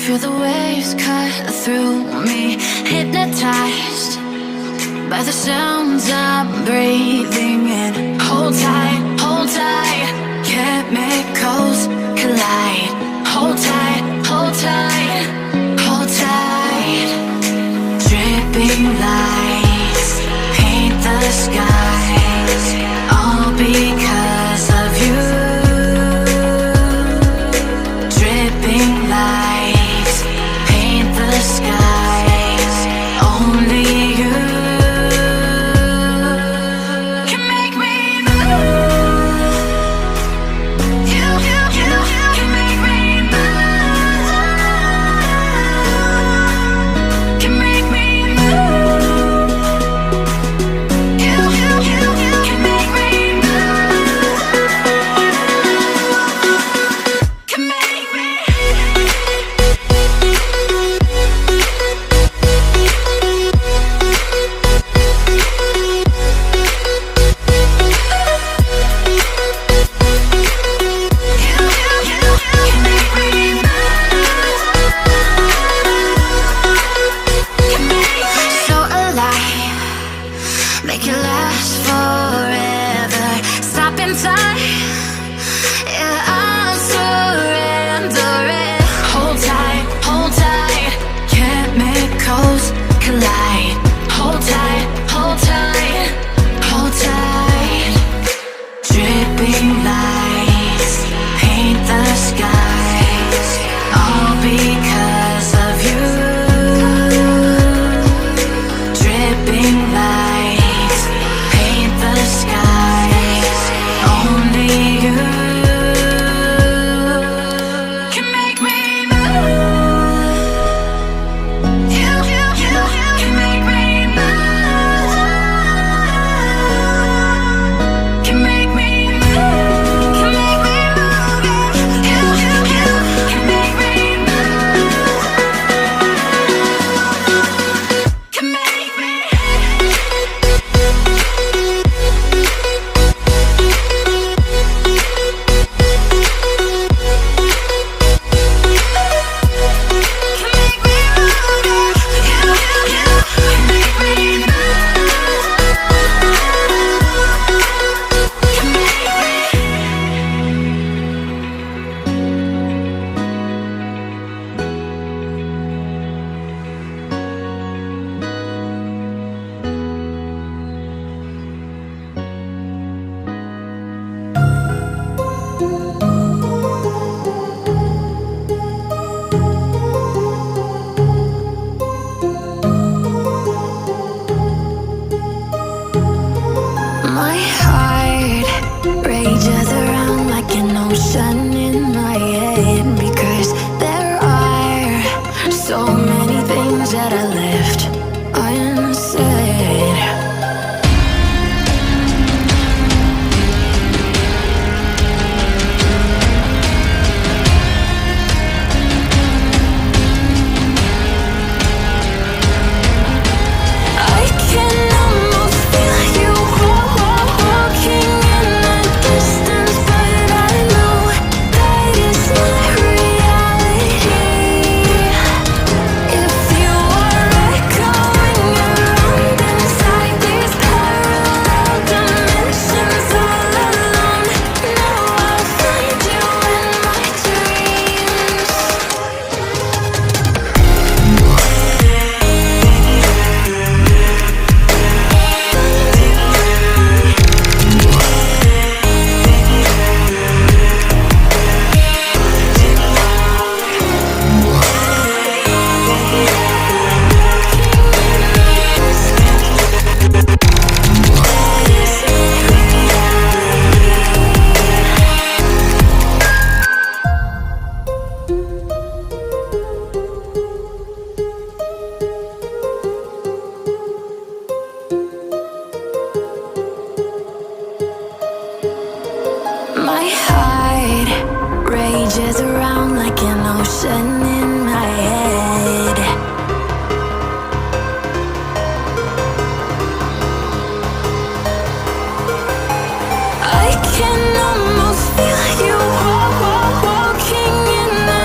Feel the waves cut through me, hypnotized by the sounds I'm breathing in. Hold tight, chemicals collide. Hold tight, hold tight, hold tight. Dripping lights paint the skies, all because of you. Dripping lights paint the skies, only you can make me move. You can make me move. Can make me move. You can make me move. Can make me. So alive, make it last forever. Stop in time, yeah, I'll surrender it. Hold tight, chemicals collide. Hold tight, hold tight, hold tight. Dripping lights paint the skies, all because of you. Dripping lights paint the skies, only you can make me move. You can make me move. Can make me move. Can make me move. You can make me move. Can make me. My heart rages around like an ocean in my head, because there are so many things that I left unsaid. I can almost feel you walking in the distance, but I know that it's not reality. If you are echoing around inside these parallel dimensions all alone, know I'll find you in my dreams. My heart rages around like an ocean in my head. I can almost feel you walking in the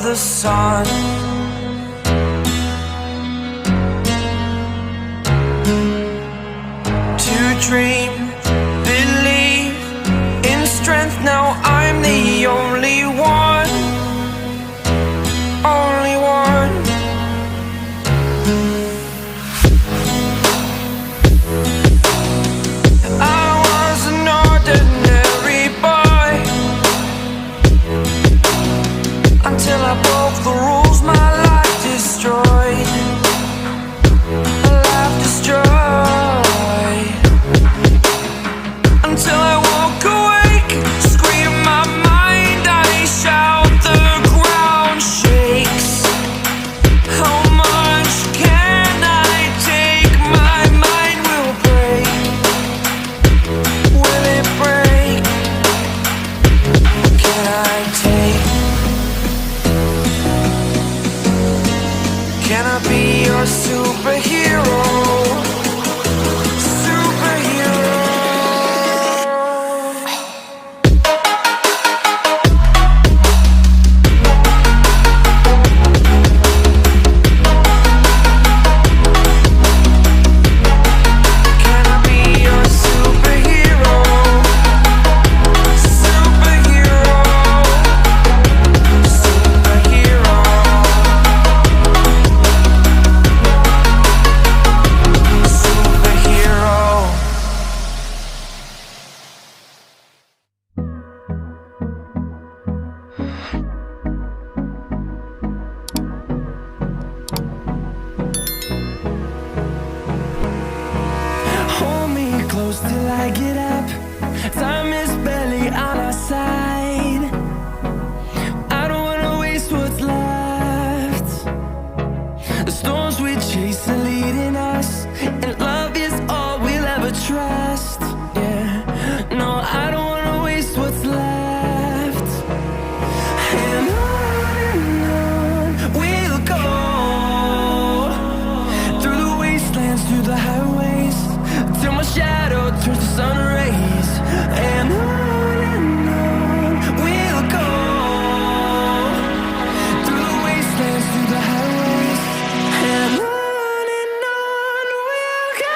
the sun. To dream, believe in strength. Now I'm the only one, only one. I was an ordinary boy until I broke the rules, my life destroyed, a life destroyed. Until I woke awake, scream my mind, I shout, the ground shakes. How much can I take? My mind will break. Will it break? Can I take? Can I be your superhero? Till I get up, time is barely on our side. I don't wanna waste what's left. The storms we chase are leading us, and love is all we'll ever trust. Yeah, no, I don't wanna waste what's left. And on we'll go, through the wastelands, through the highways, till my shadow turns to sun rays. And on we'll go, through the wastelands, through the highways. And on we'll go.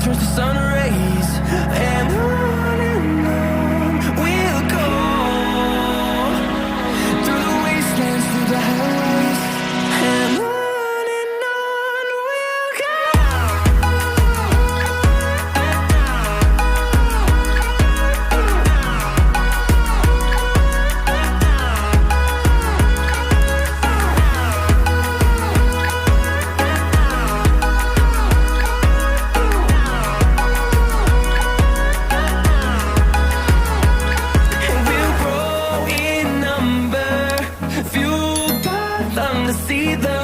Turns to sun rays. And on we'll go, through the wastelands, through the highways. And on we'll go. See the